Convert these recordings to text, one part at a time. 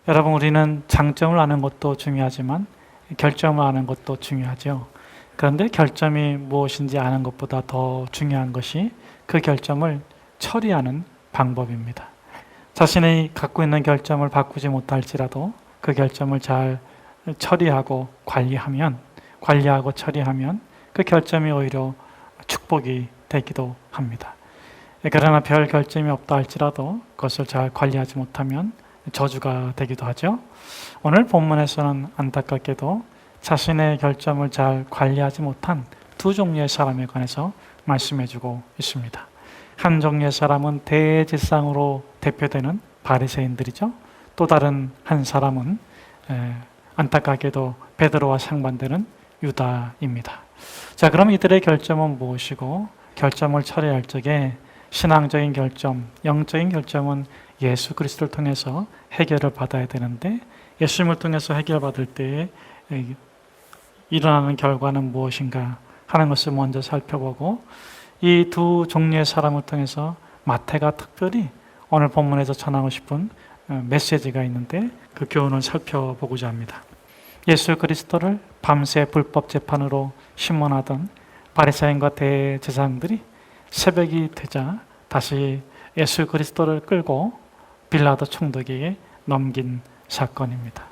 여러분, 우리는 장점을 아는 것도 중요하지만 결점을 아는 것도 중요하죠. 그런데 결점이 무엇인지 아는 것보다 더 중요한 것이 그 결점을 처리하는 방법입니다. 자신이 갖고 있는 결점을 바꾸지 못할지라도 그 결점을 잘 처리하고 관리하고 처리하면 그 결점이 오히려 축복이 되기도 합니다. 그러나 별 결점이 없다 할지라도 그것을 잘 관리하지 못하면 저주가 되기도 하죠. 오늘 본문에서는 안타깝게도 자신의 결점을 잘 관리하지 못한 두 종류의 사람에 관해서 말씀해주고 있습니다. 한 종류의 사람은 대제사장으로 대표되는 바리새인들이죠. 또 다른 한 사람은 안타깝게도 베드로와 상반되는 유다입니다. 자, 그럼 이들의 결점은 무엇이고 결점을 처리할 적에 신앙적인 결점, 영적인 결점은 예수 그리스도를 통해서 해결을 받아야 되는데 예수님을 통해서 해결받을 때에 일어나는 결과는 무엇인가 하는 것을 먼저 살펴보고 이 두 종류의 사람을 통해서 마태가 특별히 오늘 본문에서 전하고 싶은 메시지가 있는데 그 교훈을 살펴보고자 합니다. 예수 그리스도를 밤새 불법 재판으로 신문하던 바리새인과 대제사장들이 새벽이 되자 다시 예수 그리스도를 끌고 빌라도 총독에게 넘긴 사건입니다.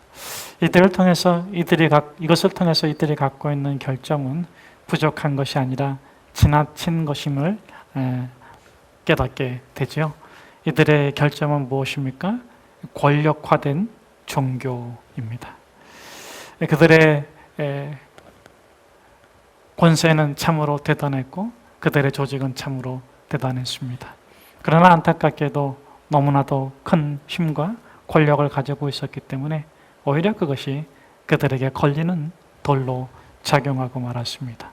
이것을 통해서 이들이 갖고 있는 결점은 부족한 것이 아니라 지나친 것임을 깨닫게 되죠. 이들의 결점은 무엇입니까? 권력화된 종교입니다. 그들의 권세는 참으로 대단했고 그들의 조직은 참으로 대단했습니다. 그러나 안타깝게도 너무나도 큰 힘과 권력을 가지고 있었기 때문에 오히려 그것이 그들에게 걸리는 돌로 작용하고 말았습니다.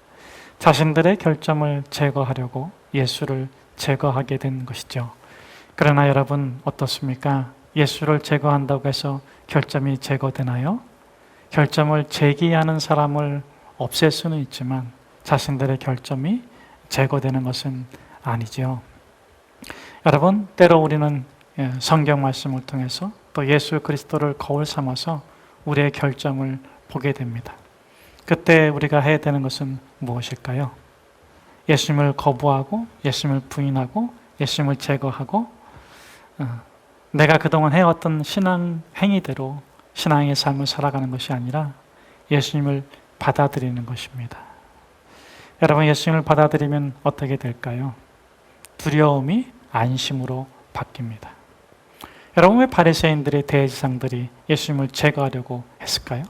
자신들의 결점을 제거하려고 예수를 제거하게 된 것이죠. 그러나 여러분 어떻습니까? 예수를 제거한다고 해서 결점이 제거되나요? 결점을 제기하는 사람을 없앨 수는 있지만 자신들의 결점이 제거되는 것은 아니죠. 여러분, 때로 우리는 성경 말씀을 통해서 또 예수 그리스도를 거울 삼아서 우리의 결점을 보게 됩니다. 그때 우리가 해야 되는 것은 무엇일까요? 예수님을 거부하고 예수님을 부인하고 예수님을 제거하고 내가 그동안 해왔던 신앙 행위대로 신앙의 삶을 살아가는 것이 아니라 예수님을 받아들이는 것입니다. 여러분, 예수님을 받아들이면 어떻게 될까요? 두려움이 안심으로 바뀝니다. 여러분, 왜 바리새인들의 대제사장들이 예수님을 제거하려고 했을까요?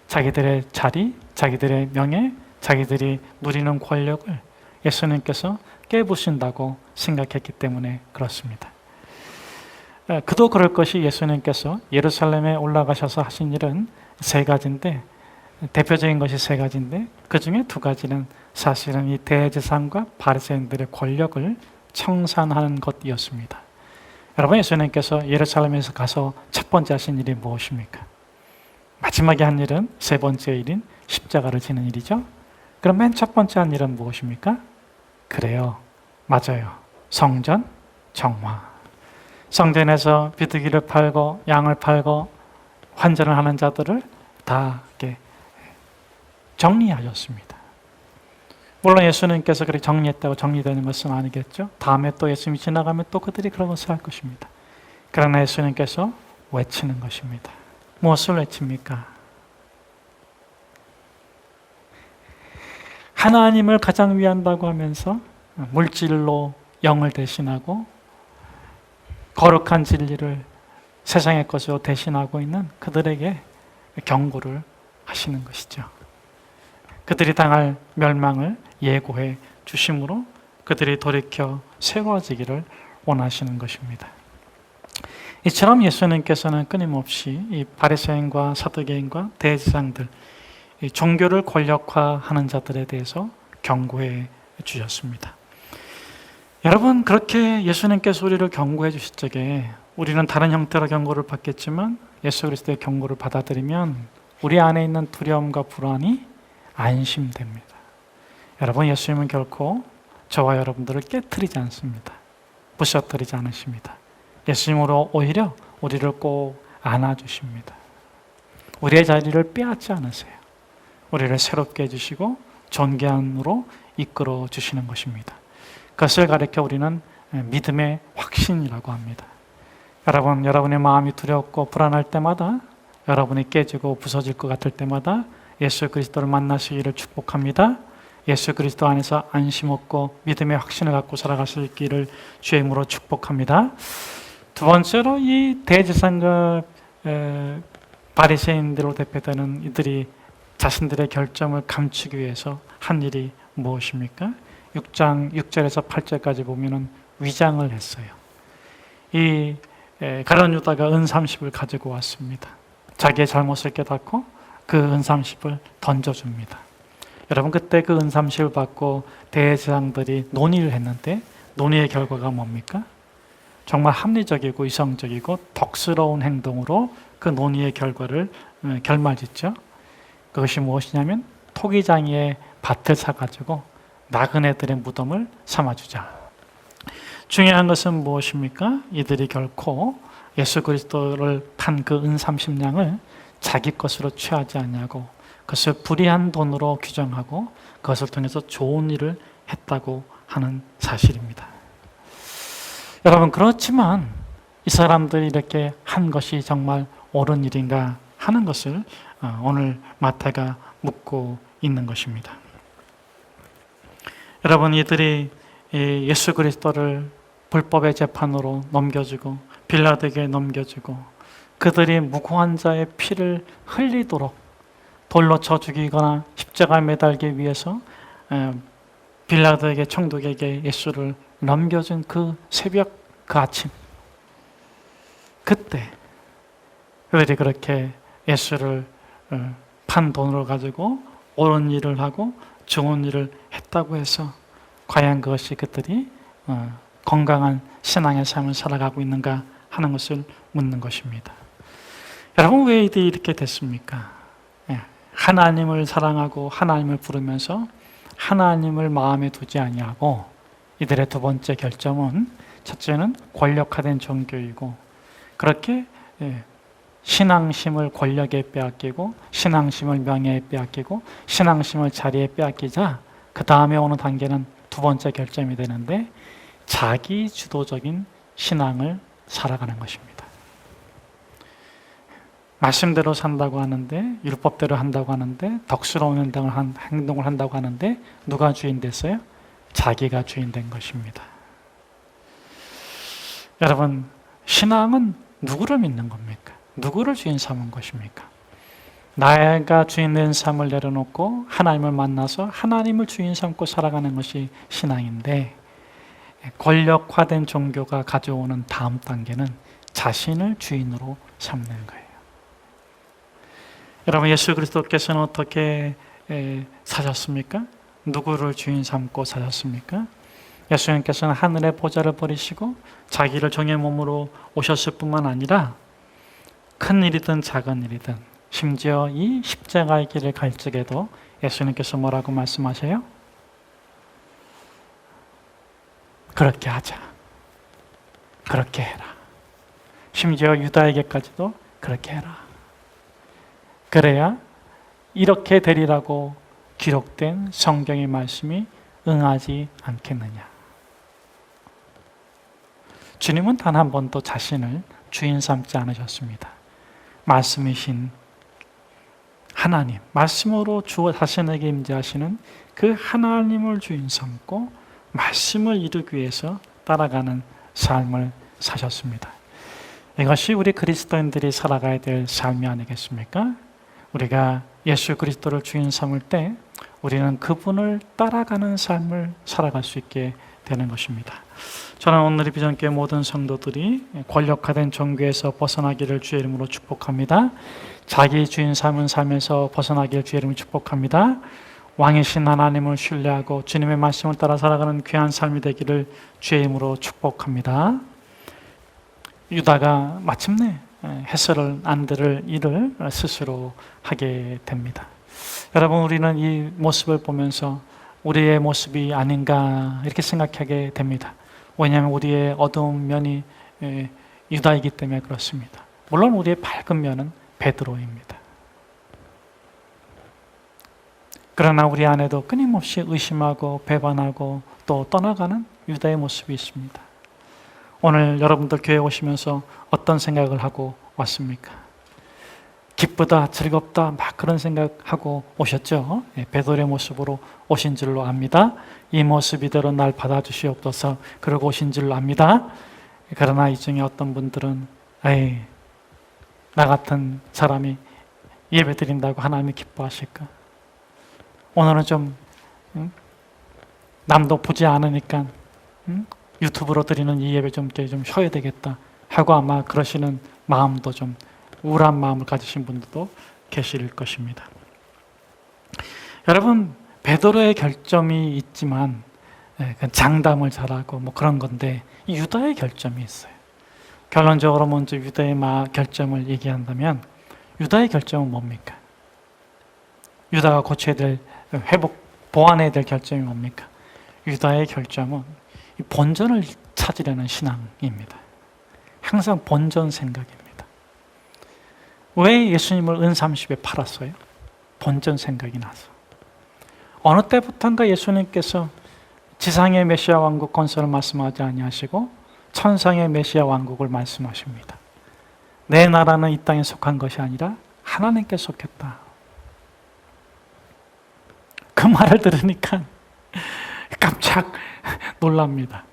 자기들의 자리, 자기들의 명예, 자기들이 누리는 권력을 예수님께서 깨부신다고 생각했기 때문에 그렇습니다. 그도 그럴 것이 예수님께서 예루살렘에 올라가셔서 하신 일은 세 가지인데 대표적인 것이 세 가지인데 그 중에 두 가지는 사실은 이 대제사장과 바리새인들의 권력을 청산하는 것이었습니다. 여러분, 예수님께서 예루살렘에서 가서 첫 번째 하신 일이 무엇입니까? 마지막에 한 일은 세 번째 일인 십자가를 지는 일이죠. 그럼 맨 첫 번째 한 일은 무엇입니까? 그래요. 맞아요. 성전 정화. 성전에서 비둘기를 팔고 양을 팔고 환전을 하는 자들을 다 이렇게 정리하셨습니다. 물론 예수님께서 그렇게 정리했다고 정리되는 것은 아니겠죠. 다음에 또 예수님이 지나가면 또 그들이 그런 것을 할 것입니다. 그러나 예수님께서 외치는 것입니다. 무엇을 외칩니까? 하나님을 가장 위한다고 하면서 물질로 영을 대신하고 거룩한 진리를 세상의 것으로 대신하고 있는 그들에게 경고를 하시는 것이죠. 그들이 당할 멸망을 예고해 주심으로 그들이 돌이켜 새로워지기를 원하시는 것입니다. 이처럼 예수님께서는 끊임없이 이 바리새인과 사두개인과 대제사장들, 이 종교를 권력화하는 자들에 대해서 경고해 주셨습니다. 여러분, 그렇게 예수님께서 우리를 경고해 주실 적에 우리는 다른 형태로 경고를 받겠지만 예수 그리스도의 경고를 받아들이면 우리 안에 있는 두려움과 불안이 안심됩니다. 여러분, 예수님은 결코 저와 여러분들을 깨트리지 않습니다. 부셔뜨리지 않으십니다. 예수님으로 오히려 우리를 꼭 안아주십니다. 우리의 자리를 빼앗지 않으세요. 우리를 새롭게 해주시고 존귀함으로 이끌어 주시는 것입니다. 그것을 가리켜 우리는 믿음의 확신이라고 합니다. 여러분, 여러분의 마음이 두렵고 불안할 때마다, 여러분이 깨지고 부서질 것 같을 때마다 예수 그리스도를 만나시기를 축복합니다. 예수 그리스도 안에서 안심 얻고 믿음의 확신을 갖고 살아가실 길을 주의 이름으로 축복합니다. 두 번째로 이 대제사장과 바리새인들로 대표되는 이들이 자신들의 결점을 감추기 위해서 한 일이 무엇입니까? 6장 6절에서 8절까지 보면은 위장을 했어요. 이 가룟 유다가 은 30을 가지고 왔습니다. 자기의 잘못을 깨닫고 그 은 30을 던져줍니다. 여러분, 그때 그 은 30을 받고 대제사장들이 논의를 했는데 논의의 결과가 뭡니까? 정말 합리적이고 이성적이고 덕스러운 행동으로 그 논의의 결과를 결말짓죠. 그것이 무엇이냐면 토기장이의 밭을 사가지고 나그네들의 무덤을 삼아주자. 중요한 것은 무엇입니까? 이들이 결코 예수 그리스도를 판 그 은 30냥을 자기 것으로 취하지 않냐고, 그것을 불의한 돈으로 규정하고 그것을 통해서 좋은 일을 했다고 하는 사실입니다. 여러분, 그렇지만 이 사람들이 이렇게 한 것이 정말 옳은 일인가 하는 것을 오늘 마태가 묻고 있는 것입니다. 여러분, 이들이 예수 그리스도를 불법의 재판으로 넘겨주고 빌라도에게 넘겨주고 그들이 무고한 자의 피를 흘리도록 돌로 쳐 죽이거나 십자가에 매달기 위해서 빌라도에게, 총독에게 예수를 넘겨준 그 새벽, 그 아침, 그때 그들이 그렇게 예수를 판 돈으로 가지고 옳은 일을 하고 좋은 일을 했다고 해서 과연 그것이 그들이 건강한 신앙의 삶을 살아가고 있는가 하는 것을 묻는 것입니다. 여러분, 왜 이들이 이렇게 됐습니까? 하나님을 사랑하고 하나님을 부르면서 하나님을 마음에 두지 아니하고, 이들의 두 번째 결점은, 첫째는 권력화된 종교이고, 그렇게 신앙심을 권력에 빼앗기고 신앙심을 명예에 빼앗기고 신앙심을 자리에 빼앗기자 그 다음에 오는 단계는 두 번째 결점이 되는데 자기 주도적인 신앙을 살아가는 것입니다. 말씀대로 산다고 하는데, 율법대로 한다고 하는데, 덕스러운 행동을 한다고 하는데 누가 주인 됐어요? 자기가 주인 된 것입니다. 여러분, 신앙은 누구를 믿는 겁니까? 누구를 주인 삼은 것입니까? 나가 주인 된 삶을 내려놓고 하나님을 만나서 하나님을 주인 삼고 살아가는 것이 신앙인데, 권력화된 종교가 가져오는 다음 단계는 자신을 주인으로 삼는 거예요. 여러분, 예수 그리스도께서는 어떻게 사셨습니까? 누구를 주인 삼고 사셨습니까? 예수님께서는 하늘의 보좌를 버리시고 자기를 종의 몸으로 오셨을 뿐만 아니라 큰 일이든 작은 일이든 심지어 이 십자가의 길을 갈 적에도 예수님께서 뭐라고 말씀하세요? 그렇게 하자. 그렇게 해라. 심지어 유다에게까지도 그렇게 해라. 그래야 이렇게 되리라고 기록된 성경의 말씀이 응하지 않겠느냐. 주님은 단 한 번도 자신을 주인 삼지 않으셨습니다. 말씀이신 하나님, 말씀으로 주 자신에게 임재하시는 그 하나님을 주인 삼고 말씀을 이루기 위해서 따라가는 삶을 사셨습니다. 이것이 우리 그리스도인들이 살아가야 될 삶이 아니겠습니까? 우리가 예수 그리스도를 주인 삼을 때 우리는 그분을 따라가는 삶을 살아갈 수 있게 되는 것입니다. 저는 오늘 비전교회 모든 성도들이 권력화된 종교에서 벗어나기를 주의 이름으로 축복합니다. 자기 주인 삼은 삶에서 벗어나기를 주의 이름으로 축복합니다. 왕이신 하나님을 신뢰하고 주님의 말씀을 따라 살아가는 귀한 삶이 되기를 주의 이름으로 축복합니다. 유다가 마침내 해서를 안 들을 일을 스스로 하게 됩니다. 여러분, 우리는 이 모습을 보면서 우리의 모습이 아닌가 이렇게 생각하게 됩니다. 왜냐하면 우리의 어두운 면이 유다이기 때문에 그렇습니다. 물론 우리의 밝은 면은 베드로입니다. 그러나 우리 안에도 끊임없이 의심하고 배반하고 또 떠나가는 유다의 모습이 있습니다. 오늘 여러분들 교회 오시면서 어떤 생각을 하고 왔습니까? 기쁘다, 즐겁다, 막 그런 생각하고 오셨죠? 베드로의 모습으로 오신 줄로 압니다. 이 모습 이대로 날 받아주시옵소서 그러고 오신 줄로 압니다. 그러나 이 중에 어떤 분들은 나 같은 사람이 예배 드린다고 하나님이 기뻐하실까? 오늘은 좀 남도 보지 않으니까 유튜브로 드리는 이 예배 좀 쉬어야 되겠다 하고 아마 그러시는 마음도 좀 우울한 마음을 가지신 분들도 계실 것입니다. 여러분, 베드로의 결점이 있지만 장담을 잘하고 뭐 그런 건데 유다의 결점이 있어요. 결론적으로 먼저 유다의 결점을 얘기한다면 유다의 결점은 뭡니까? 유다가 고쳐야 될 보완해야 될 결점이 뭡니까? 유다의 결점은 본전을 찾으려는 신앙입니다. 항상 본전 생각입니다. 왜 예수님을 은30에 팔았어요? 본전 생각이 나서. 어느 때부턴가 예수님께서 지상의 메시아 왕국 건설을 말씀하지 아니하시고 천상의 메시아 왕국을 말씀하십니다. 내 나라는 이 땅에 속한 것이 아니라 하나님께 속했다. 그 말을 들으니까 깜짝 놀랍니다.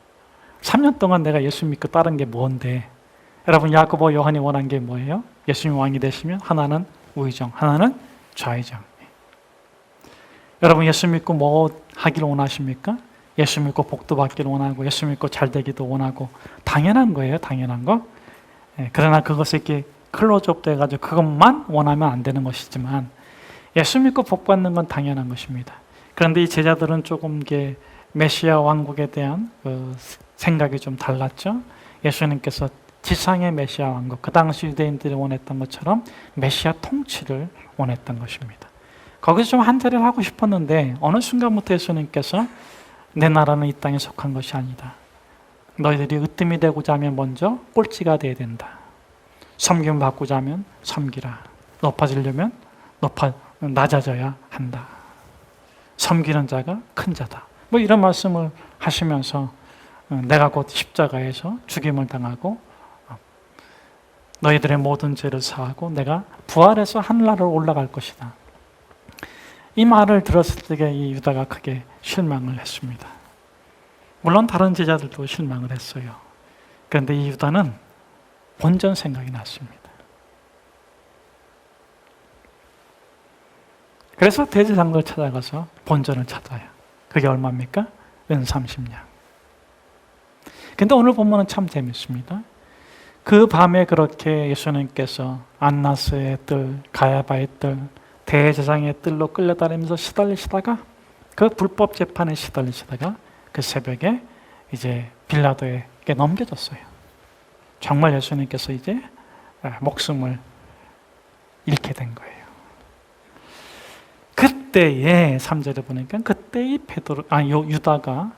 3년 동안 내가 예수 믿고 따른 게 뭔데? 여러분, 야고보, 요한이 원한 게 뭐예요? 예수님 왕이 되시면 하나는 우의정, 하나는 좌의정. 여러분, 예수 믿고 뭐 하기를 원하십니까? 예수 믿고 복도 받기를 원하고 예수 믿고 잘 되기도 원하고 당연한 거예요. 당연한 거. 그러나 그것을 이렇게 클로즈업 돼가지고 그것만 원하면 안 되는 것이지만 예수 믿고 복 받는 건 당연한 것입니다. 그런데 이 제자들은 조금 메시아 왕국에 대한 생각이 좀 달랐죠. 예수님께서 지상의 메시아 왕국, 그 당시 유대인들이 원했던 것처럼 메시아 통치를 원했던 것입니다. 거기서 좀 한자리를 하고 싶었는데 어느 순간부터 예수님께서 내 나라는 이 땅에 속한 것이 아니다. 너희들이 으뜸이 되고자 하면 먼저 꼴찌가 돼야 된다. 섬김 받고자 하면 섬기라. 높아지려면 낮아져야 한다. 섬기는 자가 큰 자다. 뭐 이런 말씀을 하시면서 내가 곧 십자가에서 죽임을 당하고 너희들의 모든 죄를 사하고 내가 부활해서 하늘나라로 올라갈 것이다. 이 말을 들었을 때 이 유다가 크게 실망을 했습니다. 물론 다른 제자들도 실망을 했어요. 그런데 이 유다는 본전 생각이 났습니다. 그래서 대제사장들 찾아가서 본전을 찾아요. 그게 얼마입니까? 은 30냥. 근데 오늘 본문은 참 재밌습니다. 그 밤에 그렇게 예수님께서 안나스의 뜰, 가야바의 뜰, 대제사장의 뜰로 끌려다니면서 시달리시다가 그 불법 재판에 시달리시다가 그 새벽에 이제 빌라도에게 넘겨졌어요. 정말 예수님께서 이제 목숨을 잃게 된 거예요. 그때에 3절에 보니까 그때 이 유다가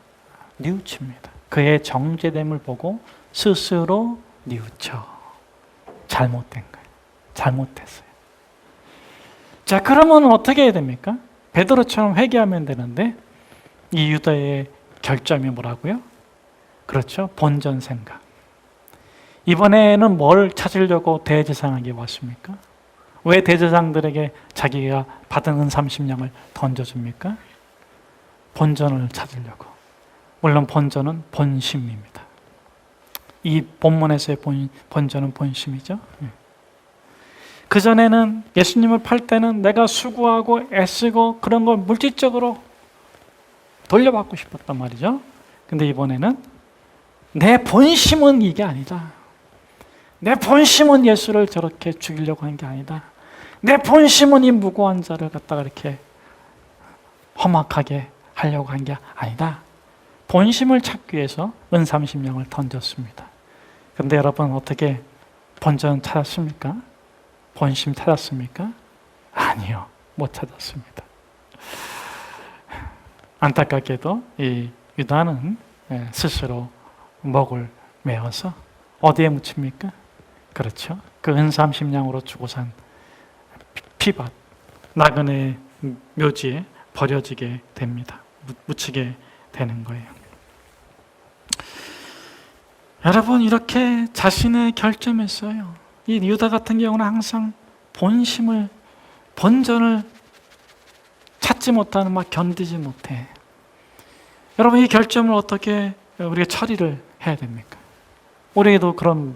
뉘우칩니다. 그의 정죄됨을 보고 스스로 뉘우쳐. 잘못된 거예요. 잘못했어요. 자, 그러면 어떻게 해야 됩니까? 베드로처럼 회개하면 되는데 이 유다의 결점이 뭐라고요? 그렇죠. 본전 생각. 이번에는 뭘 찾으려고 대제사장에게 왔습니까? 왜 대제사장들에게 자기가 받은 은 30냥을 던져줍니까? 본전을 찾으려고. 물론 본전은 본심입니다. 이 본문에서의 본전은 본심이죠. 그전에는 예수님을 팔 때는 내가 수고하고 애쓰고 그런 걸 물질적으로 돌려받고 싶었단 말이죠. 근데 이번에는 내 본심은 이게 아니다. 내 본심은 예수를 저렇게 죽이려고 한 게 아니다. 내 본심은 이 무고한 자를 갖다가 이렇게 험악하게 하려고 한 게 아니다. 본심을 찾기 위해서 은 30냥을 던졌습니다. 그런데 여러분 어떻게 본전 찾았습니까? 본심 찾았습니까? 아니요. 못 찾았습니다. 안타깝게도 이 유다는 스스로 목을 메어서 어디에 묻힙니까? 그렇죠. 그 은삼십냥으로 주고 산 피밭, 나그네 묘지에 버려지게 됩니다. 묻히게 되는 거예요. 여러분, 이렇게 자신의 결점에서요, 이 유다 같은 경우는 항상 본전을 찾지 못하는, 막 견디지 못해. 여러분, 이 결점을 어떻게 우리가 처리를 해야 됩니까? 우리에도 그런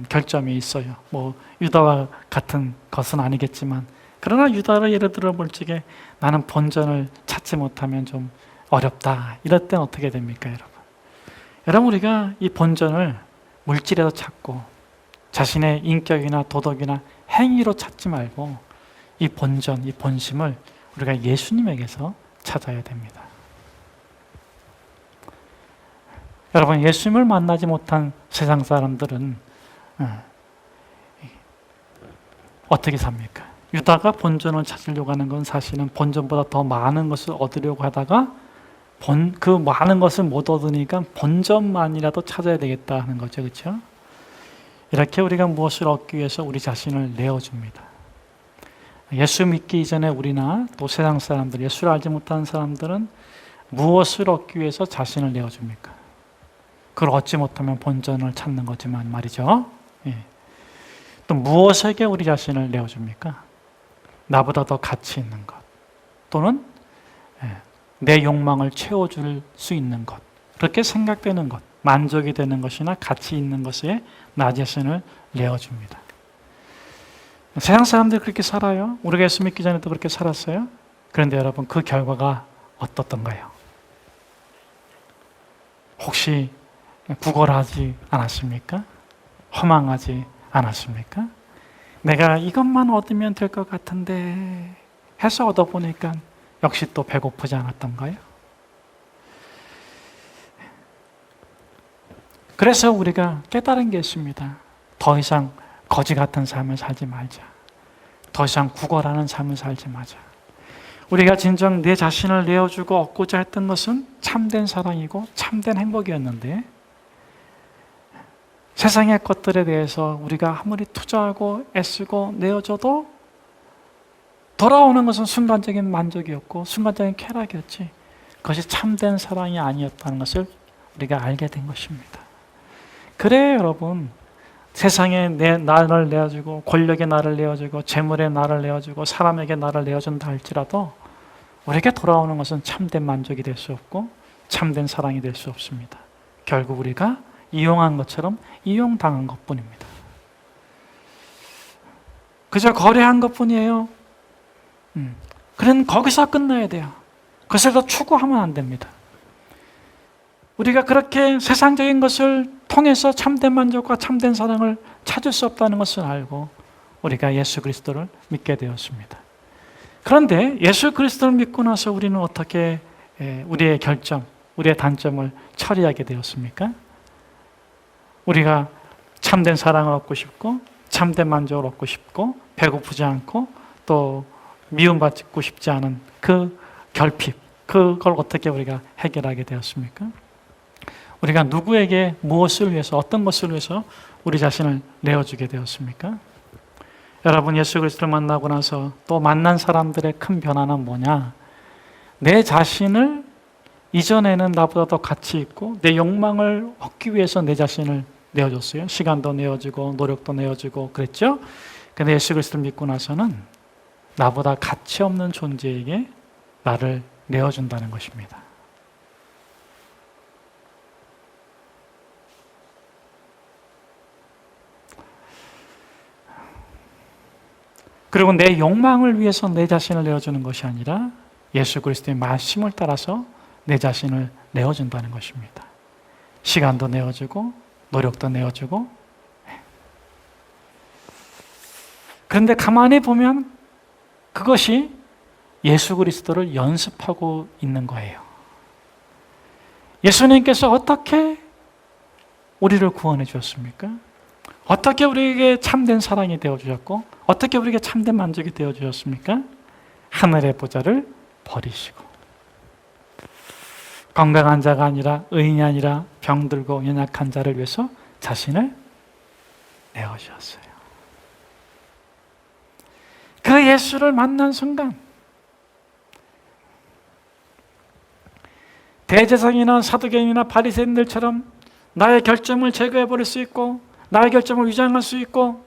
결점이 있어요. 뭐 유다와 같은 것은 아니겠지만, 그러나 유다를 예를 들어 볼 적에 나는 본전을 찾지 못하면 좀 어렵다. 이럴 땐 어떻게 됩니까, 여러분? 여러분, 우리가 이 본전을 물질에서 찾고 자신의 인격이나 도덕이나 행위로 찾지 말고 이 본전, 이 본심을 우리가 예수님에게서 찾아야 됩니다. 여러분, 예수님을 만나지 못한 세상 사람들은 어떻게 삽니까? 유다가 본전을 찾으려고 하는 건 사실은 본전보다 더 많은 것을 얻으려고 하다가 그 많은 것을 못 얻으니까 본전만이라도 찾아야 되겠다 하는 거죠. 그렇죠? 이렇게 우리가 무엇을 얻기 위해서 우리 자신을 내어줍니다. 예수 믿기 이전에 우리나 또 세상 사람들, 예수를 알지 못하는 사람들은 무엇을 얻기 위해서 자신을 내어줍니까? 그걸 얻지 못하면 본전을 찾는 거지만 말이죠. 예. 또 무엇에게 우리 자신을 내어줍니까? 나보다 더 가치 있는 것, 또는 내 욕망을 채워줄 수 있는 것, 그렇게 생각되는 것, 만족이 되는 것이나 가치 있는 것에 나 자신을 내어줍니다. 세상 사람들이 그렇게 살아요. 우리가 예수 믿기 전에도 그렇게 살았어요. 그런데 여러분, 그 결과가 어떻던가요? 혹시 구걸하지 않았습니까? 허망하지 않았습니까? 내가 이것만 얻으면 될 것 같은데 해서 얻어보니까 역시 또 배고프지 않았던가요? 그래서 우리가 깨달은 게 있습니다. 더 이상 거지 같은 삶을 살지 말자. 더 이상 구걸하는 삶을 살지 마자. 우리가 진정 내 자신을 내어주고 얻고자 했던 것은 참된 사랑이고 참된 행복이었는데, 세상의 것들에 대해서 우리가 아무리 투자하고 애쓰고 내어줘도 돌아오는 것은 순간적인 만족이었고 순간적인 쾌락이었지, 그것이 참된 사랑이 아니었다는 것을 우리가 알게 된 것입니다. 그래요, 여러분. 세상에 나를 내어주고 권력에 나를 내어주고 재물에 나를 내어주고 사람에게 나를 내어준다 할지라도 우리에게 돌아오는 것은 참된 만족이 될 수 없고 참된 사랑이 될 수 없습니다. 결국 우리가 이용한 것처럼 이용당한 것뿐입니다. 그저 거래한 것뿐이에요. 그런 거기서 끝나야 돼요. 그것을 더 추구하면 안 됩니다. 우리가 그렇게 세상적인 것을 통해서 참된 만족과 참된 사랑을 찾을 수 없다는 것을 알고 우리가 예수 그리스도를 믿게 되었습니다. 그런데 예수 그리스도를 믿고 나서 우리는 어떻게 우리의 결점, 우리의 단점을 처리하게 되었습니까? 우리가 참된 사랑을 얻고 싶고 참된 만족을 얻고 싶고 배고프지 않고 또 미움받고 싶지 않은 그 결핍, 그걸 어떻게 우리가 해결하게 되었습니까? 우리가 누구에게 무엇을 위해서, 어떤 것을 위해서 우리 자신을 내어주게 되었습니까? 여러분, 예수 그리스도를 만나고 나서 또 만난 사람들의 큰 변화는 뭐냐? 내 자신을 이전에는 나보다 더 가치 있고 내 욕망을 얻기 위해서 내 자신을 내어줬어요. 시간도 내어주고 노력도 내어주고 그랬죠? 근데 예수 그리스도를 믿고 나서는 나보다 가치 없는 존재에게 나를 내어준다는 것입니다. 그리고 내 욕망을 위해서 내 자신을 내어주는 것이 아니라 예수 그리스도의 말씀을 따라서 내 자신을 내어준다는 것입니다. 시간도 내어주고 노력도 내어주고. 그런데 가만히 보면 그것이 예수 그리스도를 연습하고 있는 거예요. 예수님께서 어떻게 우리를 구원해 주셨습니까? 어떻게 우리에게 참된 사랑이 되어주셨고 어떻게 우리에게 참된 만족이 되어주셨습니까? 하늘의 보좌를 버리시고 건강한 자가 아니라 의인이 아니라 병들고 연약한 자를 위해서 자신을 내어주셨어요. 그 예수를 만난 순간 대제사장이나 사두개인이나 바리새인들처럼 나의 결점을 제거해버릴 수 있고 나의 결점을 위장할 수 있고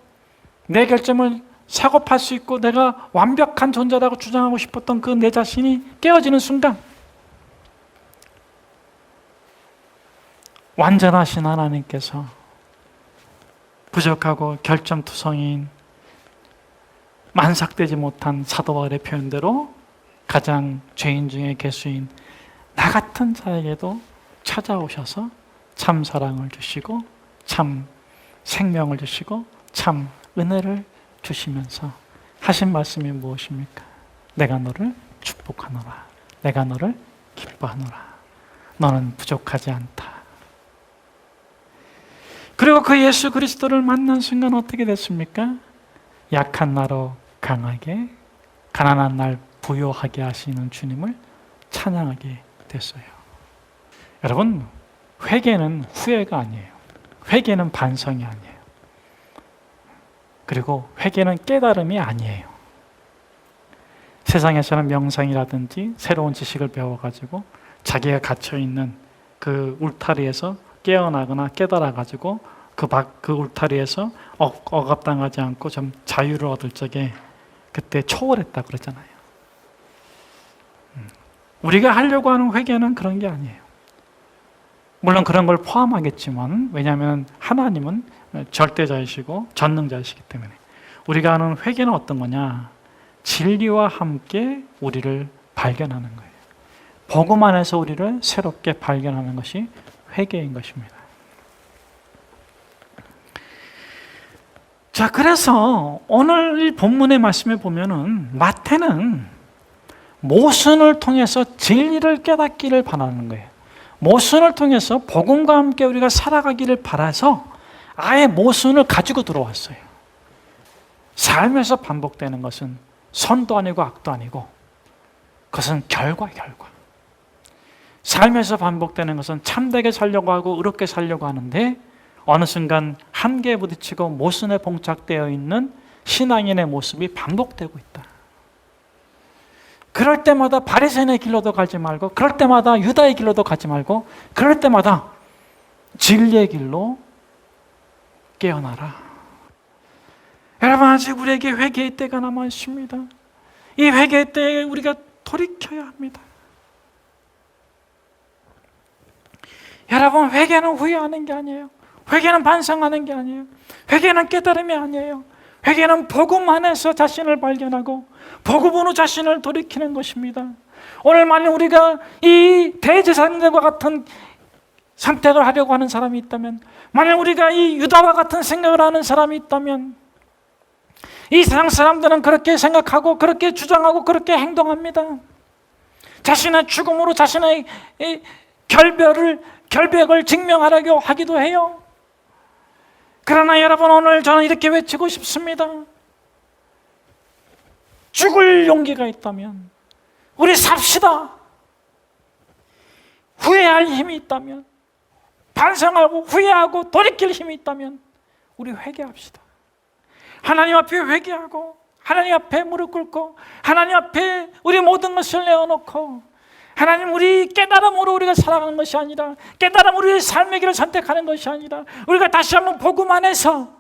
내 결점을 사고팔 수 있고 내가 완벽한 존재라고 주장하고 싶었던 그 내 자신이 깨어지는 순간 완전하신 하나님께서 부족하고 결점투성이인 만삭되지 못한 사도 바울의 표현대로 가장 죄인 중에 괴수인 나 같은 자에게도 찾아오셔서 참 사랑을 주시고 참 생명을 주시고 참 은혜를 주시면서 하신 말씀이 무엇입니까? 내가 너를 축복하노라. 내가 너를 기뻐하노라. 너는 부족하지 않다. 그리고 그 예수 그리스도를 만난 순간 어떻게 됐습니까? 약한 나로 강하게, 가난한 날 부요하게 하시는 주님을 찬양하게 됐어요. 여러분, 회개는 후회가 아니에요. 회개는 반성이 아니에요. 그리고 회개는 깨달음이 아니에요. 세상에서는 명상이라든지 새로운 지식을 배워가지고 자기가 갇혀있는 그 울타리에서 깨어나거나 깨달아가지고 그 울타리에서 억압당하지 않고 좀 자유를 얻을 적에 그때 초월했다 그러잖아요. 우리가 하려고 하는 회개는 그런 게 아니에요. 물론 그런 걸 포함하겠지만 왜냐하면 하나님은 절대자이시고 전능자이시기 때문에 우리가 하는 회개는 어떤 거냐? 진리와 함께 우리를 발견하는 거예요. 복음 안에서 우리를 새롭게 발견하는 것이 회개인 것입니다. 자, 그래서 오늘 본문의 말씀에 보면은 마태는 모순을 통해서 진리를 깨닫기를 바라는 거예요. 모순을 통해서 복음과 함께 우리가 살아가기를 바라서 아예 모순을 가지고 들어왔어요. 삶에서 반복되는 것은 선도 아니고 악도 아니고 그것은 결과. 삶에서 반복되는 것은 참되게 살려고 하고 의롭게 살려고 하는데 어느 순간 한계에 부딪히고 모순에 봉착되어 있는 신앙인의 모습이 반복되고 있다. 그럴 때마다 바리새인의 길로도 가지 말고 그럴 때마다 유다의 길로도 가지 말고 그럴 때마다 진리의 길로 깨어나라. 여러분, 아직 우리에게 회개의 때가 남아 있습니다. 이 회개의 때에 우리가 돌이켜야 합니다. 여러분, 회개는 후회하는 게 아니에요. 회개는 반성하는 게 아니에요. 회개는 깨달음이 아니에요. 회개는 복음 안에서 자신을 발견하고 복음으로 자신을 돌이키는 것입니다. 오늘 만약 우리가 이 대제사장들과 같은 선택을 하려고 하는 사람이 있다면, 만약 우리가 이 유다와 같은 생각을 하는 사람이 있다면, 이 세상 사람들은 그렇게 생각하고 그렇게 주장하고 그렇게 행동합니다. 자신의 죽음으로 자신의 결백을 증명하려고 하기도 해요. 그러나 여러분, 오늘 저는 이렇게 외치고 싶습니다. 죽을 용기가 있다면 우리 삽시다. 후회할 힘이 있다면, 반성하고 후회하고 돌이킬 힘이 있다면 우리 회개합시다. 하나님 앞에 회개하고 하나님 앞에 무릎 꿇고 하나님 앞에 우리 모든 것을 내어놓고 하나님, 우리 깨달음으로 우리가 살아가는 것이 아니라, 깨달음으로 우리의 삶의 길을 선택하는 것이 아니라 우리가 다시 한번 복음 안에서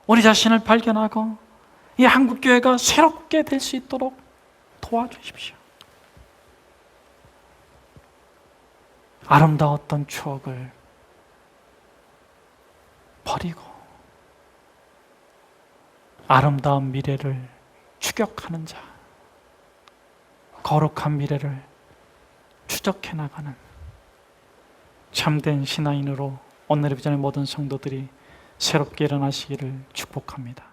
우리 자신을 발견하고 이 한국교회가 새롭게 될 수 있도록 도와주십시오. 아름다웠던 추억을 버리고 아름다운 미래를 추격하는 자, 거룩한 미래를 추적해 나가는 참된 신앙인으로 오늘의 비전의 모든 성도들이 새롭게 일어나시기를 축복합니다.